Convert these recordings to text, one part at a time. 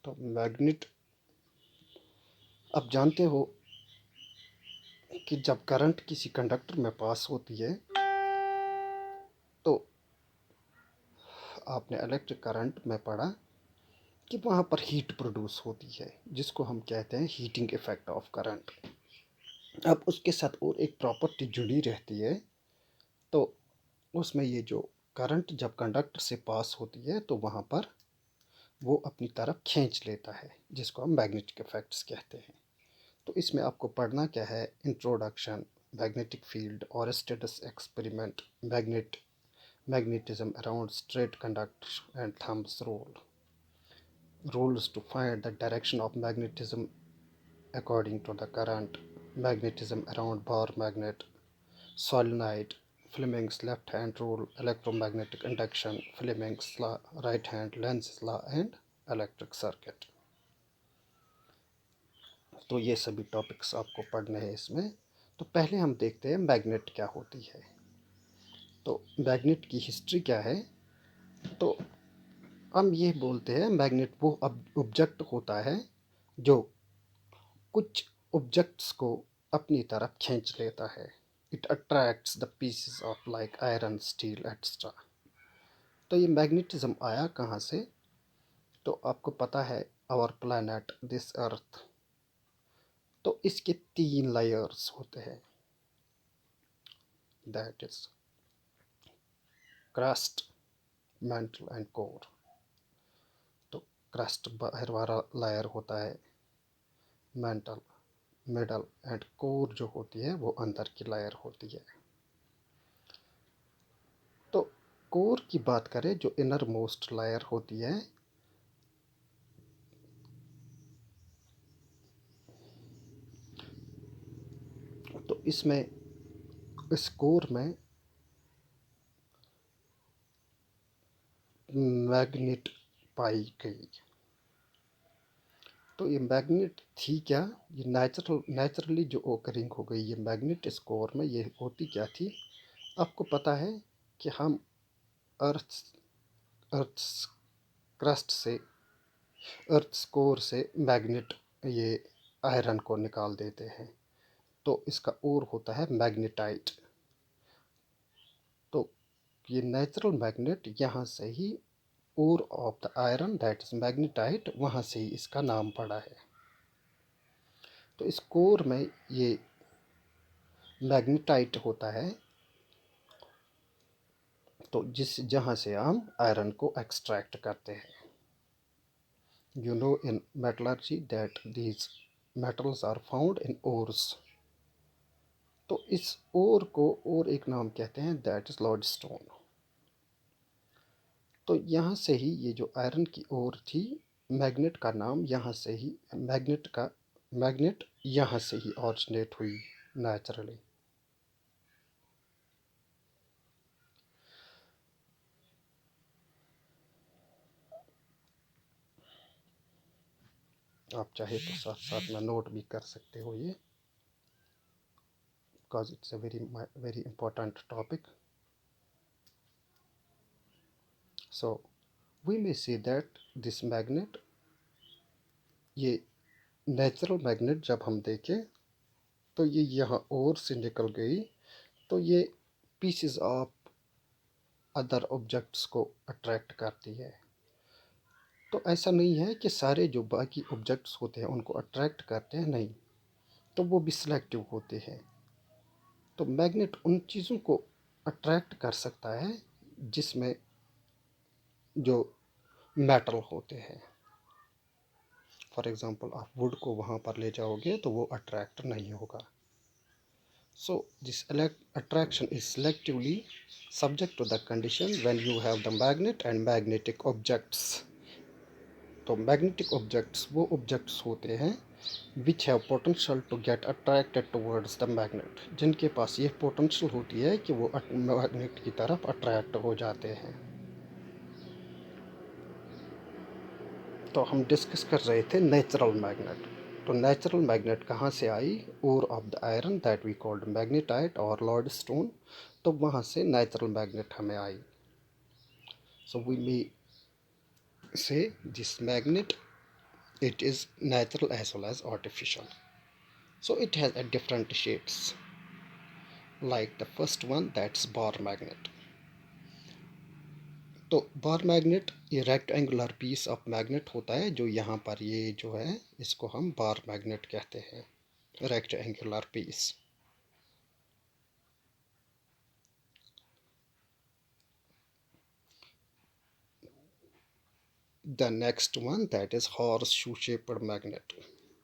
तो मैग्नेट, आप जानते हो कि जब करंट किसी कंडक्टर में पास होती है तो आपने इलेक्ट्रिक करंट में पढ़ा कि वहाँ पर हीट प्रोड्यूस होती है, जिसको हम कहते हैं हीटिंग इफेक्ट ऑफ करंट। अब उसके साथ और एक प्रॉपर्टी जुड़ी रहती है, तो उसमें ये जो करंट जब कंडक्टर से पास होती है तो वहाँ पर वो अपनी तरफ खींच लेता है, जिसको हम मैग्नेटिक इफेक्ट्स कहते हैं। तो इसमें आपको पढ़ना क्या है: इंट्रोडक्शन, मैग्नेटिक फील्ड और status experiment, magnetism around straight conductors and thumbs rule, rules to find the direction of magnetism according to the current, magnetism around bar magnet, solenoid, Fleming's left hand rule, electromagnetic induction, Fleming's law, right hand, Lenz's law and electric circuit। तो ये सभी topics आपको पढ़ने हैं इसमें। तो पहले हम देखते हैं मैग्नेट क्या होती है। तो मैग्नेट की हिस्ट्री क्या है, तो हम ये बोलते हैं मैग्नेट वो ऑब्जेक्ट होता है जो कुछ ऑब्जेक्ट्स को अपनी तरफ खींच लेता है। It attracts the pieces of like iron, steel extra. तो ये मैग्नेटिज्म आया कहाँ से, तो आपको पता है आवर प्लैनेट दिस अर्थ, तो इसके 3 लेयर्स होते हैं, that is crust, mantle and core. तो क्रस्ट बाहर वाला लेयर होता है, मेंटल, मिडल एंड कोर जो होती है वो अंदर की लेयर होती है। तो कोर की बात करें, जो इनर मोस्ट लेयर होती है, तो इसमें इस कोर में मैग्नेट पाई गई। तो ये मैग्नेट थी क्या, ये नेचुरली जो ओकरिंग हो गई ये मैग्नेट इस कोर में, ये होती क्या थी। आपको पता है कि हम अर्थ अर्थ क्रस्ट से, अर्थ कोर से मैग्नेट, ये आयरन को निकाल देते हैं, तो इसका और होता है मैग्नेटाइट। तो ये नेचुरल मैग्नेट यहाँ से ही, ore of the iron that is magnetite, वहाँ से ही इसका नाम पड़ा है। तो इस कोर में ये मैग्नेटाइट होता है, तो जहाँ से हम आयरन को एक्सट्रैक्ट करते हैं। You know in metallurgy that these metals are found in ores. तो इस ओर को और एक नाम कहते हैं, दैट इज लॉडस्टोन। तो यहाँ से ही ये जो आयरन की ओर थी, मैग्नेट का नाम यहाँ से ही, मैग्नेट यहाँ से ही ऑरिजिनेट हुई नेचुरली। आप चाहे तो साथ साथ में नोट भी कर सकते हो ये, because it's a very important topic. So we may say that this magnet, ये नेचुरल मैग्नेट जब हम देखें तो ये यहाँ और से निकल गई, तो ये पीसेस ऑफ अदर ऑब्जेक्ट्स को अट्रैक्ट करती है। तो ऐसा नहीं है कि सारे जो बाकी ऑब्जेक्ट्स होते हैं उनको अट्रैक्ट करते हैं, नहीं, तो वो भी सिलेक्टिव होते हैं। तो मैग्नेट उन चीज़ों को अट्रैक्ट कर सकता है जिसमें जो मेटल होते हैं। फॉर एग्ज़ाम्पल आप वुड को वहाँ पर ले जाओगे तो वो अट्रैक्ट नहीं होगा। So this attraction is selectively subject to the condition when you have the magnet and magnetic objects। तो मैग्नेटिक ऑब्जेक्ट्स वो ऑब्जेक्ट्स होते हैं which have potential to get attracted towards the magnet, जिनके पास ये पोटेंशियल होती है कि वो मैग्नेट की तरफ अट्रैक्ट हो जाते हैं। तो हम डिस्कस कर रहे थे नेचुरल मैग्नेट। तो नेचुरल मैग्नेट कहाँ से आई, ore of the iron that we called magnetite और लॉर्डस्टोन, तो वहाँ से नेचुरल मैग्नेट हमें आई। सो वी मे से this magnet it is natural as well as artificial. So it has a different shapes, like the first one, that's bar magnet. तो bar magnet ये rectangular piece of magnet होता है, जो यहाँ पर ये जो है इसको हम बार मैग्नेट कहते हैं, rectangular piece. The next one, that is horseshoe shaped magnet.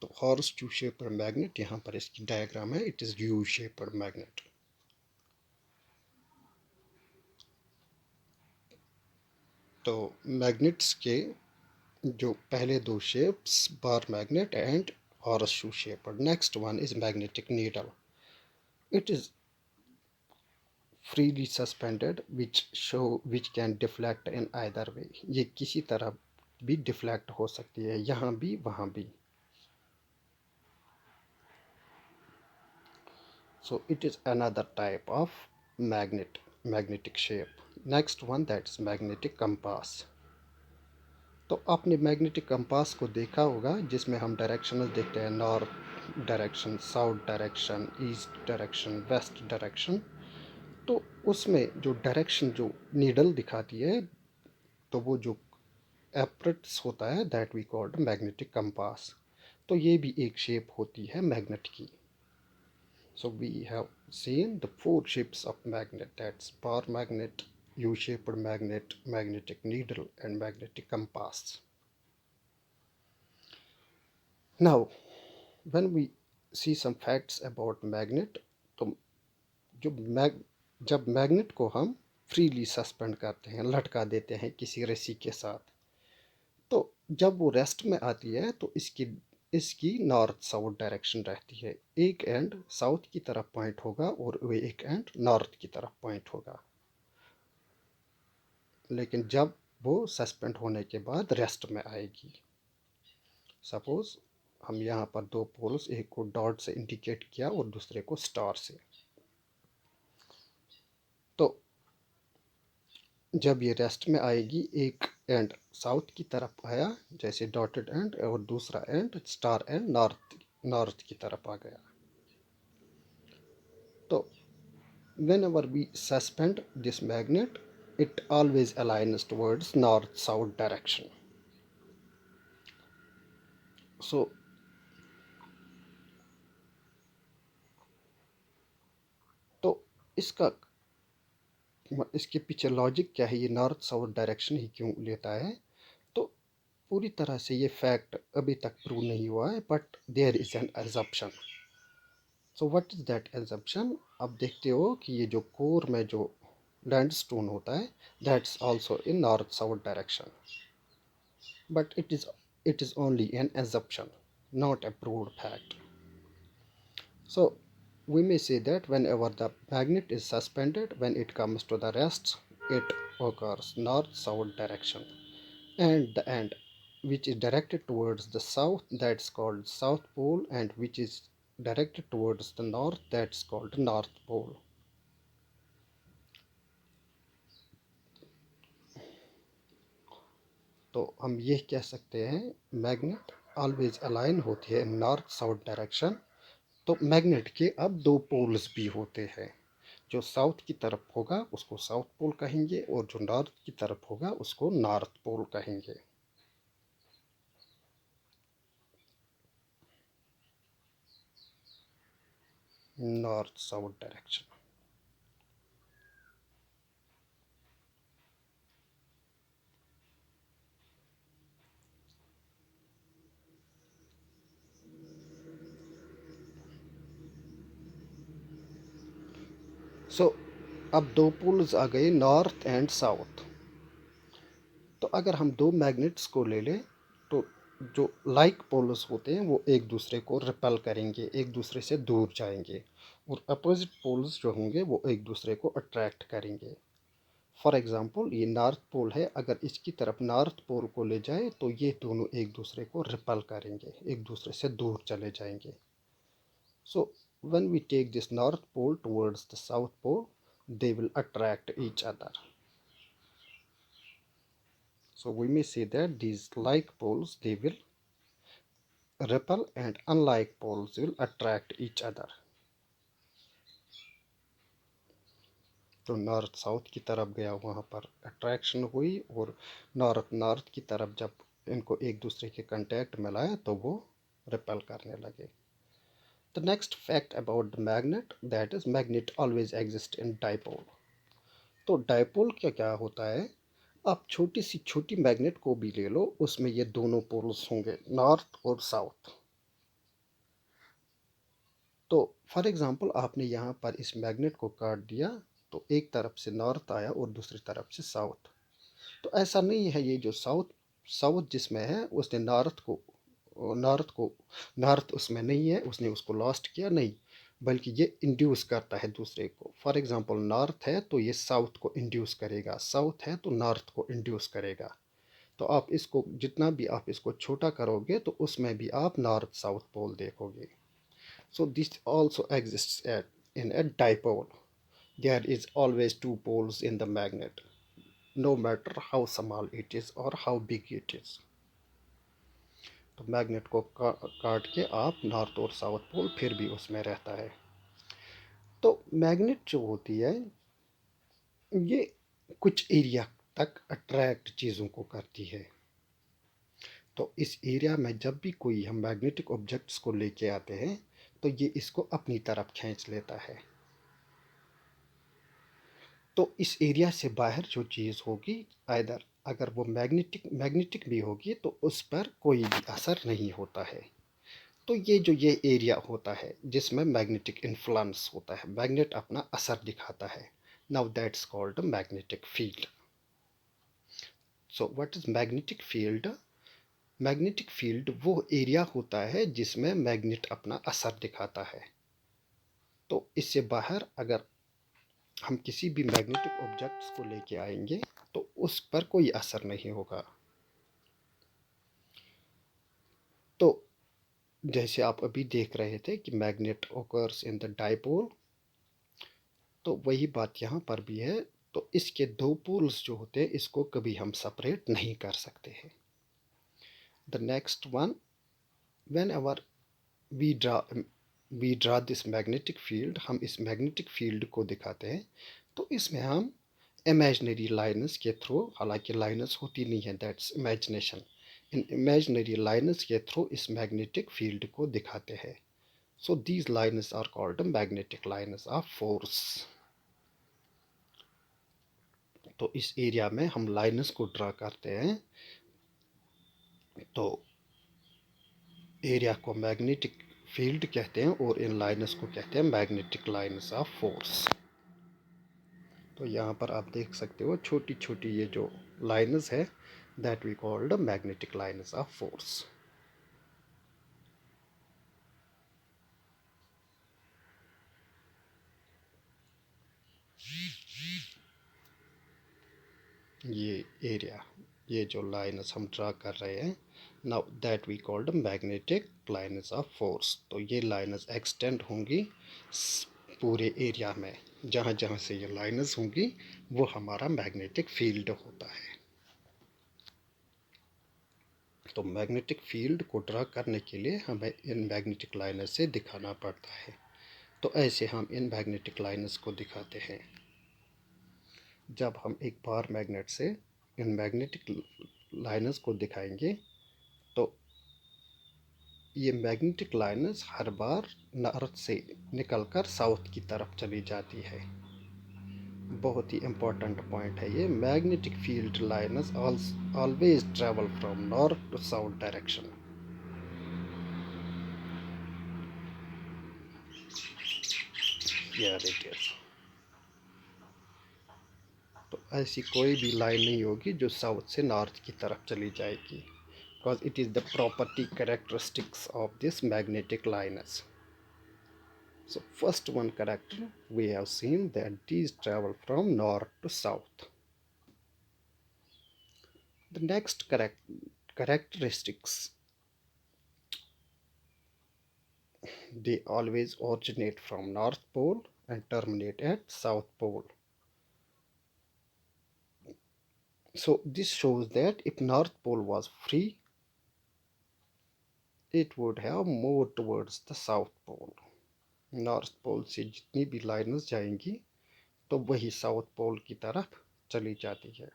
तो horseshoe shaped magnet, यहाँ पर इसकी डायग्राम है, it is U shaped magnet. तो मैग्नेट्स के जो पहले दो shapes, bar magnet and horseshoe shaped. Next one is magnetic needle. It is freely suspended which can deflect in either way. ये किसी तरह भी डिफ्लेक्ट हो सकती है, यहाँ भी वहाँ भी. So it is another type of magnetic shape. Next one, that's magnetic compass. तो आपने मैग्नेटिक कंपास को देखा होगा, जिसमें हम डायरेक्शनल देखते हैं, north direction, south direction, east direction, west direction. तो उसमें जो डायरेक्शन जो नीडल दिखाती है, तो वो जो एपरेट्स होता है, that we called magnetic compass. तो ये भी एक शेप होती है मैग्नेट की. So we have seen the four shapes of magnet, that's bar magnet, U-shaped magnet, magnetic needle and magnetic compass. Now when we see some facts about magnet, तो जो जब मैग्नेट को हम फ्रीली सस्पेंड करते हैं, लटका देते हैं किसी रस्सी के साथ, तो जब वो रेस्ट में आती है तो इसकी नॉर्थ साउथ डायरेक्शन रहती है. एक एंड साउथ की तरफ पॉइंट होगा और वो एक एंड नॉर्थ की तरफ पॉइंट होगा. लेकिन जब वो सस्पेंड होने के बाद रेस्ट में आएगी, सपोज हम यहाँ पर दो पोल्स, एक को डॉट से इंडिकेट किया और दूसरे को स्टार से, तो जब ये रेस्ट में आएगी, एक एंड साउथ की तरफ आया जैसे डॉटेड एंड, और दूसरा एंड स्टार एंड नॉर्थ की तरफ आ गया. तो whenever we suspend this magnet, it always aligns towards north south direction. So तो इसके पीछे लॉजिक क्या है, ये नॉर्थ साउथ डायरेक्शन ही क्यों लेता है? तो पूरी तरह से ये फैक्ट अभी तक प्रूव नहीं हुआ है, but there is an assumption. So what is that assumption? अब देखते हो कि ये जो कोर में जो लैंडस्टोन होता है, that's also in north south direction, but it is only an assumption, not a proved fact. So we may say that whenever the magnet is suspended, when it comes to the rest, it occurs north-south direction, and the end which is directed towards the south, that's called south pole, and which is directed towards the north, that's called north pole. तो हम ये कह सकते हैं, magnet always align होती है north south direction. तो magnet के अब दो पोल्स भी होते हैं, जो साउथ की तरफ होगा उसको साउथ पोल कहेंगे, और जो नॉर्थ की तरफ होगा उसको नॉर्थ पोल कहेंगे. North south direction. सो अब दो पोल्स आ गए, नॉर्थ एंड साउथ. तो अगर हम दो मैग्नेट्स को ले लें, तो जो लाइक पोल्स होते हैं वो एक दूसरे को रिपेल करेंगे, एक दूसरे से दूर जाएंगे, और अपोजिट पोल्स जो होंगे वो एक दूसरे को अट्रैक्ट करेंगे. फॉर एग्ज़ाम्पल ये नॉर्थ पोल है, अगर इसकी तरफ नॉर्थ पोल को ले जाए तो ये दोनों एक दूसरे को रिपेल करेंगे, एक दूसरे से दूर चले जाएंगे. सो when we take this north pole towards the south pole, they will attract each other. So we may say that these like poles, they will repel and unlike poles will attract each other. तो north south की तरफ गया, वहाँ पर attraction हुई, और north north की तरफ जब इनको एक दूसरे के कांटेक्ट में लाया तो वो रिपेल करने लगे. The next fact about the magnet, that is magnet always exist in dipole. तो डायपोल क्या क्या होता है, आप छोटी सी छोटी मैग्नेट को भी ले लो, उसमें ये दोनों पोल्स होंगे, नॉर्थ और साउथ. तो फॉर एग्जांपल आपने यहाँ पर इस मैग्नेट को काट दिया, तो एक तरफ से नॉर्थ आया और दूसरी तरफ से साउथ. तो ऐसा नहीं है, ये जो साउथ साउथ जिसमें है उसने नॉर्थ को नॉर्थ उसमें नहीं है, उसने उसको लॉस्ट किया नहीं, बल्कि ये इंड्यूस करता है दूसरे को. फॉर एग्जांपल नॉर्थ है तो ये साउथ को इंड्यूस करेगा, साउथ है तो नॉर्थ को इंड्यूस करेगा. तो आप इसको जितना भी आप इसको छोटा करोगे तो उसमें भी आप नॉर्थ साउथ पोल देखोगे. So this also exist at in a dipole. There is always two poles in the magnet, no matter how small it is or how big it is. तो मैग्नेट को काट के आप north और south pole फिर भी उसमें रहता है. तो मैग्नेट जो होती है ये कुछ एरिया तक अट्रैक्ट चीज़ों को करती है. तो इस एरिया में जब भी कोई हम मैग्नेटिक ऑब्जेक्ट्स को लेके आते हैं तो ये इसको अपनी तरफ खींच लेता है. तो इस एरिया से बाहर जो चीज़ होगी, आइदर अगर वो मैग्नेटिक भी होगी तो उस पर कोई भी असर नहीं होता है. तो ये एरिया होता है जिसमें मैग्नेटिक इन्फ्लुएंस होता है, मैग्नेट अपना असर दिखाता है. Now that's called magnetic field. So what is magnetic field? Magnetic field वो एरिया होता है जिसमें मैग्नेट अपना असर दिखाता है. तो इससे बाहर अगर हम किसी भी मैग्नेटिक ऑब्जेक्ट्स को लेके आएंगे तो उस पर कोई असर नहीं होगा. तो जैसे आप अभी देख रहे थे कि magnet occurs in the dipole, तो वही बात यहाँ पर भी है. तो इसके दो पोल्स जो होते हैं इसको कभी हम सेपरेट नहीं कर सकते हैं. The next one, whenever we draw we draw this magnetic field, हम इस मैग्नेटिक फील्ड को दिखाते हैं तो इसमें हम इमेजिनरी लाइन्स के थ्रू, हालांकि लाइन्स होती नहीं है, दैट्स इमेजिनेशन, इन इमेजिनरी लाइन्स के थ्रू इस मैग्नेटिक फील्ड को दिखाते हैं. So these lines are called magnetic lines of force. तो इस एरिया में हम लाइन्स को ड्रा करते हैं, तो एरिया को मैग्नेटिक फील्ड कहते हैं और इन लाइन्स को कहते हैं मैग्नेटिक लाइन्स ऑफ फोर्स. तो यहाँ पर आप देख सकते हो छोटी छोटी ये जो लाइन्स है, that we called magnetic lines of force. ये एरिया, ये जो लाइन्स हम ड्रा कर रहे हैं, now that we called magnetic lines of force. तो ये लाइन्स एक्सटेंड होंगी पूरे एरिया में, जहाँ जहाँ से ये लाइन्स होंगी वो हमारा मैग्नेटिक फील्ड होता है. तो मैग्नेटिक फील्ड को ड्रा करने के लिए हमें इन मैग्नेटिक लाइन्स से दिखाना पड़ता है. तो ऐसे हम इन मैग्नेटिक लाइन्स को दिखाते हैं. जब हम एक बार मैग्नेट से इन मैग्नेटिक लाइन्स को दिखाएंगे तो ये मैग्नेटिक लाइन्स हर बार नॉर्थ से निकलकर साउथ की तरफ चली जाती है. बहुत ही इम्पोर्टेंट पॉइंट है ये. Magnetic field lines always travel from north to south direction. Here it is. तो ऐसी कोई भी लाइन नहीं होगी जो साउथ से नॉर्थ की तरफ चली जाएगी, because it is the property characteristics of this magnetic lines. So first one character we have seen that these travel from north to south. The next characteristics, they always originate from north pole and terminate at south pole. So this shows that if north pole was free, it would have more towards the south pole. North pole से जितनी भी lines जाएंगी तो वही south pole की तरफ चली जाती है।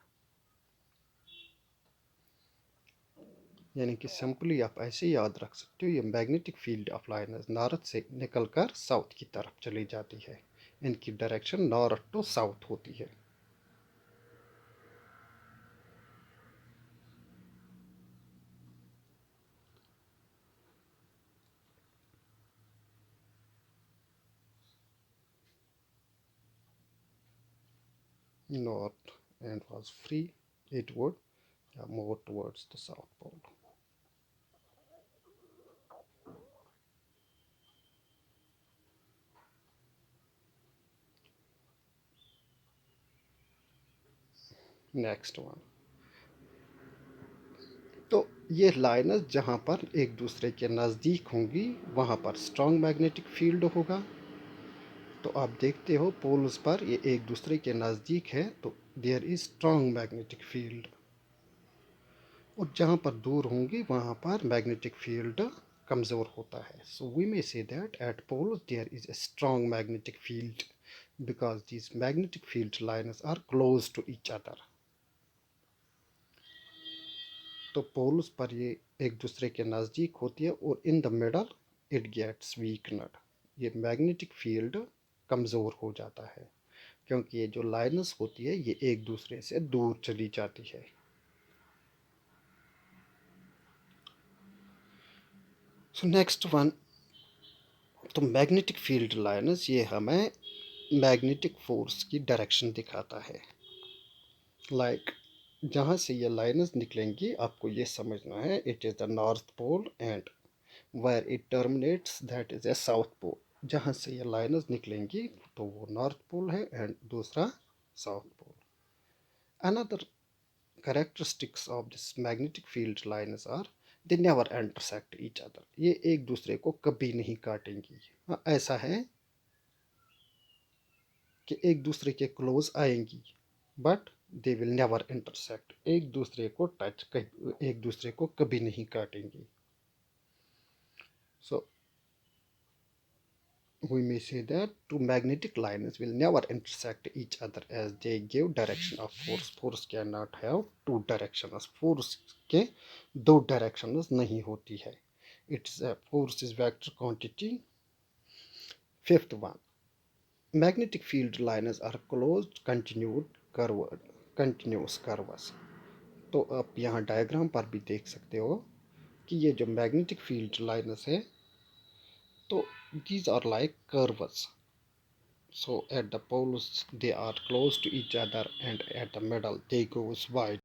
यानी कि सिंपली आप ऐसे याद रख सकते हो, ये magnetic field of lines north से निकलकर साउथ की तरफ चली जाती है। इनकी डायरेक्शन नॉर्थ टू साउथ होती है। North and was free, it would move towards the south pole. Next one, तो ये लाइनस जहाँ पर एक दूसरे के नज़दीक होंगी वहाँ पर स्ट्रॉन्ग मैग्नेटिक फील्ड होगा। तो आप देखते हो पोल्स पर ये एक दूसरे के नज़दीक है तो there is strong magnetic field, और जहाँ पर दूर होंगी वहाँ पर मैग्नेटिक फील्ड कमज़ोर होता है। सो we may say that at poles there is a strong magnetic field because these magnetic field lines are close to each other. तो पोल्स पर ये एक दूसरे के नज़दीक होती है और in the middle it gets weakened, ये मैग्नेटिक फील्ड कमज़ोर हो जाता है क्योंकि ये जो लाइन्स होती है ये एक दूसरे से दूर चली जाती है। सो नेक्स्ट वन, तो मैग्नेटिक फील्ड लाइन्स ये हमें मैग्नेटिक फोर्स की डायरेक्शन दिखाता है। लाइक जहाँ से ये लाइन्स निकलेंगी आपको ये समझना है it is the north pole and where it terminates that is a south pole. जहाँ से ये लाइन्स निकलेंगी तो वो नॉर्थ पोल है एंड दूसरा south pole. Another characteristics of this magnetic field lines are they never intersect each other, ये एक दूसरे को कभी नहीं काटेंगी। हाँ, ऐसा है कि एक दूसरे के क्लोज आएंगी but they will never intersect, एक दूसरे को टच, एक दूसरे को कभी नहीं काटेंगी। सो we may say that two magnetic lines will never intersect each other as they give direction of force. Force cannot have two directions, force के दो directions नहीं होती है। It's a force is vector quantity. Fifth one, magnetic field lines are closed continuous curves। तो आप यहाँ diagram पर भी देख सकते हो कि ये जो मैग्नेटिक फील्ड लाइन्स है तो these are like curves। So at the poles they are close to each other and at the middle they goes wide.